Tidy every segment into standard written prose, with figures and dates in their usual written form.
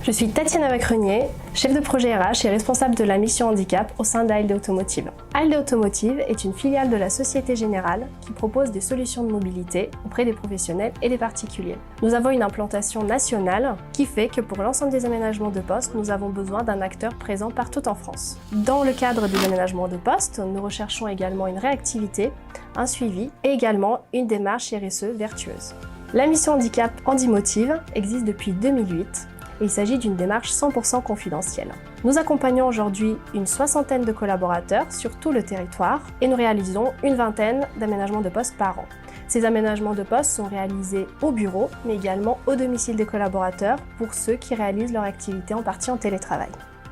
Je suis Tatiana Macrenier, chef de projet RH et responsable de la mission handicap au sein d'ALD Automotive. ALD Automotive est une filiale de la Société Générale qui propose des solutions de mobilité auprès des professionnels et des particuliers. Nous avons une implantation nationale qui fait que pour l'ensemble des aménagements de poste, nous avons besoin d'un acteur présent partout en France. Dans le cadre des aménagements de poste, nous recherchons également une réactivité, un suivi et également une démarche RSE vertueuse. La mission handicap Handimotive existe depuis 2008. Il s'agit d'une démarche 100% confidentielle. Nous accompagnons aujourd'hui une soixantaine de collaborateurs sur tout le territoire et nous réalisons une vingtaine d'aménagements de poste par an. Ces aménagements de poste sont réalisés au bureau, mais également au domicile des collaborateurs pour ceux qui réalisent leur activité en partie en télétravail.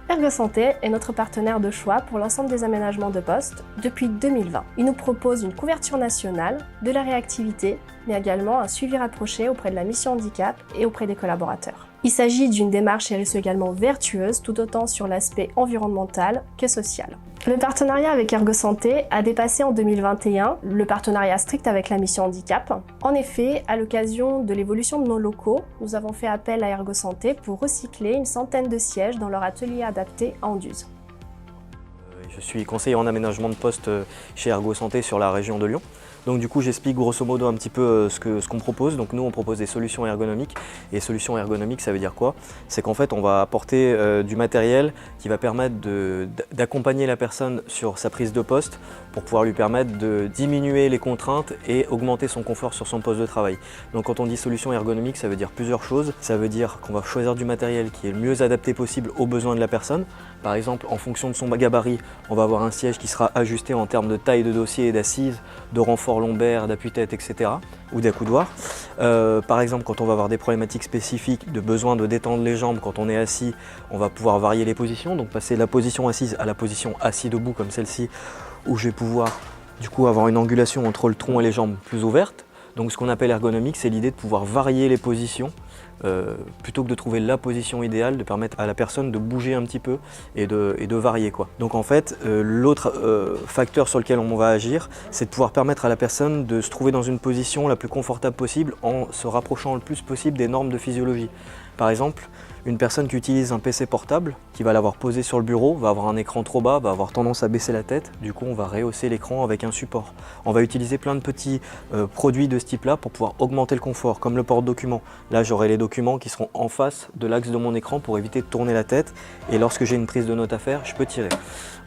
Ergosanté est notre partenaire de choix pour l'ensemble des aménagements de poste depuis 2020. Il nous propose une couverture nationale, de la réactivité, mais également un suivi rapproché auprès de la mission handicap et auprès des collaborateurs. Il s'agit d'une démarche RSE également vertueuse, tout autant sur l'aspect environnemental que social. Le partenariat avec Ergosanté a dépassé en 2021 le partenariat strict avec la mission handicap. En effet, à l'occasion de l'évolution de nos locaux, nous avons fait appel à Ergosanté pour recycler une centaine de sièges dans leur atelier adapté à Anduze. Je suis conseiller en aménagement de poste chez Ergosanté sur la région de Lyon. Donc du coup j'explique grosso modo un petit peu ce qu'on propose. Donc nous on propose des solutions ergonomiques. Et solutions ergonomiques ça veut dire quoi? C'est qu'en fait on va apporter du matériel qui va permettre d'accompagner la personne sur sa prise de poste pour pouvoir lui permettre de diminuer les contraintes et augmenter son confort sur son poste de travail. Donc quand on dit solution ergonomique ça veut dire plusieurs choses. Ça veut dire qu'on va choisir du matériel qui est le mieux adapté possible aux besoins de la personne. Par exemple en fonction de son gabarit on va avoir un siège qui sera ajusté en termes de taille de dossier et d'assise, de renfort lombaire, d'appui-tête, etc. ou d'accoudoir. Par exemple, quand on va avoir des problématiques spécifiques de besoin de détendre les jambes quand on est assis, on va pouvoir varier les positions, donc passer de la position assise à la position assis debout comme celle-ci, où je vais pouvoir du coup avoir une angulation entre le tronc et les jambes plus ouvertes. Donc ce qu'on appelle ergonomique, c'est l'idée de pouvoir varier les positions plutôt que de trouver la position idéale, de permettre à la personne de bouger un petit peu et de varier quoi. Donc en fait, l'autre facteur sur lequel on va agir, c'est de pouvoir permettre à la personne de se trouver dans une position la plus confortable possible en se rapprochant le plus possible des normes de physiologie. Par exemple, une personne qui utilise un PC portable, qui va l'avoir posé sur le bureau, va avoir un écran trop bas, va avoir tendance à baisser la tête. Du coup, on va rehausser l'écran avec un support. On va utiliser plein de petits produits de ce type-là pour pouvoir augmenter le confort, comme le porte-documents. Là, j'aurai les documents qui seront en face de l'axe de mon écran pour éviter de tourner la tête. Et lorsque j'ai une prise de notes à faire, je peux tirer.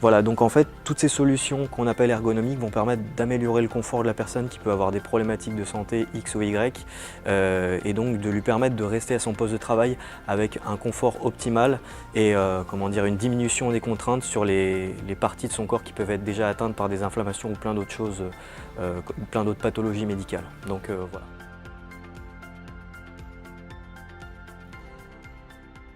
Voilà, donc en fait, toutes ces solutions qu'on appelle ergonomiques vont permettre d'améliorer le confort de la personne qui peut avoir des problématiques de santé X ou Y et donc de lui permettre de rester à son poste de travail avec un confort optimal et une diminution des contraintes sur les parties de son corps qui peuvent être déjà atteintes par des inflammations ou plein d'autres choses, plein d'autres pathologies médicales. Donc voilà.